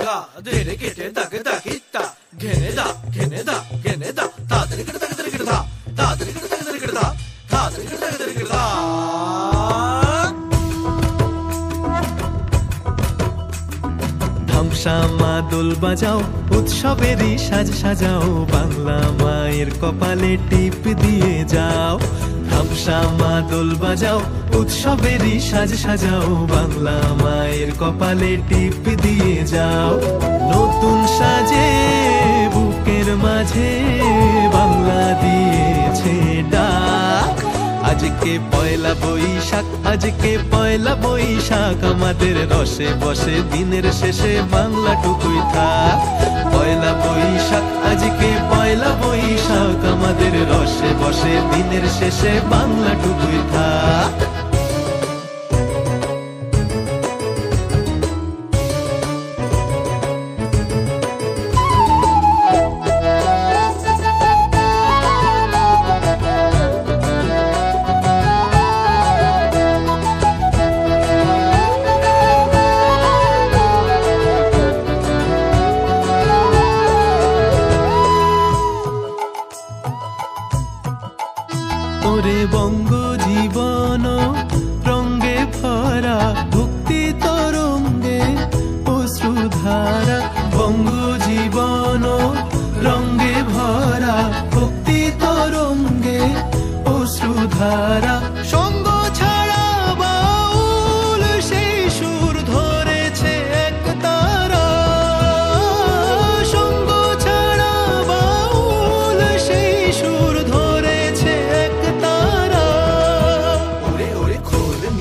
গা ধেরে কেটে দাগে দাগিতা ঘেনে দা ঘেনে দা ঘেনে দা তাড়াতাড়ি করে তাড়াতাড়ি করে দা তাড়াতাড়ি করে তাড়াতাড়ি করে দা তাড়াতাড়ি করে তাড়াতাড়ি করে দা ধামসা মা দোল বাজাও উৎসবেরই সাজ সাজাও বাংলা মায়ের কপালে টিপ দিয়ে যাও ধামসা মা দোল বাজাও উৎসবেরই সাজ সাজাও বাংলা মায়ের কপালে টিপ দিয়ে যাও নতুন সাজে বুকের মাঝে বাংলা দিয়েছে ডাক আজকে পয়লা বৈশাখ আজকে পয়লা বৈশাখ আমাদের রসে বসে দিনের শেষে বাংলা টুকুই থাক পয়লা বৈশাখ আজকে পয়লা বৈশাখ আমাদের রসে বসে দিনের শেষে বাংলা টুকুই থাক